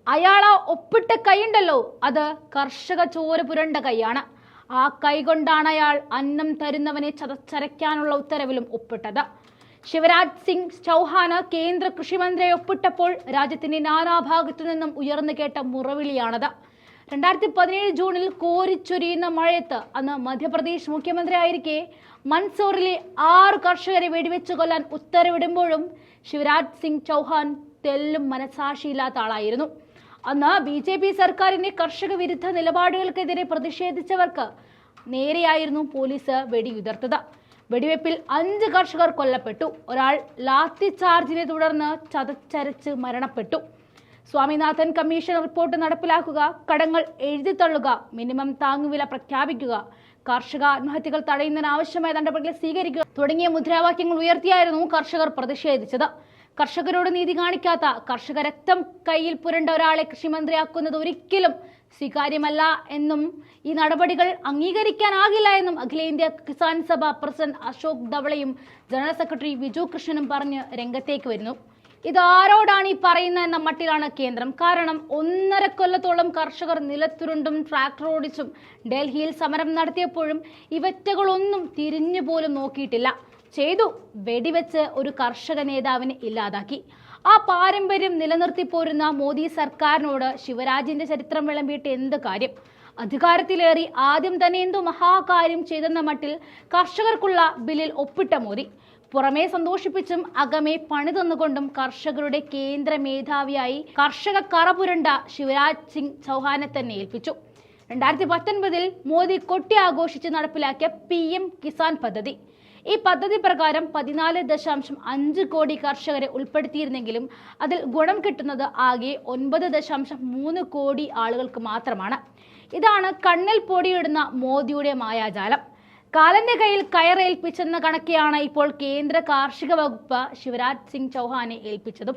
അയാൾ ആ ഒപ്പിട്ട കൈയുണ്ടല്ലോ, അത് കർഷക ചോര പുരണ്ട കൈയാണ്. ആ കൈ കൊണ്ടാണ് അയാൾ അന്നം തരുന്നവനെ ചതച്ചരയ്ക്കാനുള്ള ഉത്തരവിലും ഒപ്പിട്ടത്. ശിവരാജ് സിംഗ് ചൗഹാന് കേന്ദ്ര കൃഷിമന്ത്രിയെ ഒപ്പിട്ടപ്പോൾ രാജ്യത്തിന്റെ നാനാഭാഗത്തു നിന്നും ഉയർന്നു കേട്ട മുറവിളിയാണത്. 2017 ജൂണിൽ കോരിച്ചൊരിയുന്ന മഴയത്ത് അന്ന് മധ്യപ്രദേശ് മുഖ്യമന്ത്രി ആയിരിക്കെ മൻസൂറിലെ 6 കർഷകരെ വെടിവെച്ചു കൊല്ലാൻ ഉത്തരവിടുമ്പോഴും ശിവരാജ് സിംഗ് ചൗഹാൻ തെല്ലും മനസാക്ഷിയില്ലാത്ത ആളായിരുന്നു. അന്ന് BJP സർക്കാരിന്റെ കർഷക വിരുദ്ധ നിലപാടുകൾക്കെതിരെ പ്രതിഷേധിച്ചവർക്ക് നേരെയായിരുന്നു പോലീസ് വെടിയുതിർത്തത്. വെടിവെപ്പിൽ 5 കർഷകർ കൊല്ലപ്പെട്ടു. ഒരാൾ ലാത്തി ചാർജിനെ തുടർന്ന് ചതച്ചരച്ച് മരണപ്പെട്ടു. സ്വാമിനാഥൻ കമ്മീഷൻ റിപ്പോർട്ട് നടപ്പിലാക്കുക, കടങ്ങൾ എഴുതിത്തള്ളുക, മിനിമം താങ്ങുവില പ്രഖ്യാപിക്കുക, കർഷക ആത്മഹത്യകൾ തടയുന്നതിന് ആവശ്യമായ നടപടികൾ സ്വീകരിക്കുക തുടങ്ങിയ മുദ്രാവാക്യങ്ങൾ ഉയർത്തിയായിരുന്നു കർഷകർ പ്രതിഷേധിച്ചത്. കർഷകരോട് നീതി കാണിക്കാത്ത, കർഷക രക്തം കയ്യിൽ പുരണ്ട ഒരാളെ കൃഷിമന്ത്രിയാക്കുന്നത് ഒരിക്കലും സ്വീകാര്യമല്ല എന്നും ഈ നടപടികൾ അംഗീകരിക്കാനാകില്ല എന്നും അഖിലേന്ത്യാ കിസാൻ സഭ പ്രസിഡന്റ് അശോക് ധവളയും ജനറൽ സെക്രട്ടറി വിജു കൃഷ്ണനും പറഞ്ഞ് രംഗത്തേക്ക് വരുന്നു. ഇതാരോടാണ് ഈ പറയുന്നത് എന്ന മട്ടിലാണ് കേന്ദ്രം. കാരണം 1.5 കൊല്ലത്തോളം കർഷകർ നിലത്തുരുണ്ടും ട്രാക്ടർ ഓടിച്ചും ഡൽഹിയിൽ സമരം നടത്തിയപ്പോഴും ഇവറ്റകളൊന്നും തിരിഞ്ഞു പോലും നോക്കിയിട്ടില്ല. ചെയ്തു, വെടിവെച്ച് ഒരു കർഷക നേതാവിനെ ഇല്ലാതാക്കി. ആ പാരമ്പര്യം നിലനിർത്തി പോരുന്ന മോദി സർക്കാരിനോട് ശിവരാജിന്റെ ചരിത്രം വിളമ്പിയിട്ട് എന്ത് കാര്യം? അധികാരത്തിലേറി ആദ്യം തന്നെ എന്തോ മഹാകാര്യം ചെയ്തെന്ന മട്ടിൽ കർഷകർക്കുള്ള ബില്ലിൽ ഒപ്പിട്ട മോദി പുറമേ സന്തോഷിപ്പിച്ചും അകമേ പണി തന്നുകൊണ്ടും കർഷകരുടെ കേന്ദ്ര മേധാവിയായി കർഷക കറപുരണ്ട ശിവരാജ് സിംഗ് ചൗഹാനെ തന്നെ ഏൽപ്പിച്ചു. 2019 മോദി കൊട്ടി ആഘോഷിച്ച് നടപ്പിലാക്കിയ PM കിസാൻ പദ്ധതി. ഈ പദ്ധതി പ്രകാരം 14.5 കോടി കർഷകരെ ഉൾപ്പെടുത്തിയിരുന്നെങ്കിലും അതിൽ ഗുണം കിട്ടുന്നത് ആകെ 9.3 കോടി ആളുകൾക്ക് മാത്രമാണ്. ഇതാണ് കണ്ണിൽ പൊടിയിടുന്ന മോദിയുടെ മായാജാലം. കാലന്റെ കയ്യിൽ കയറേൽപ്പിച്ചെന്ന കണക്കെയാണ് ഇപ്പോൾ കേന്ദ്ര കാർഷിക വകുപ്പ് ശിവരാജ് സിംഗ് ചൗഹാനെ ഏൽപ്പിച്ചതും.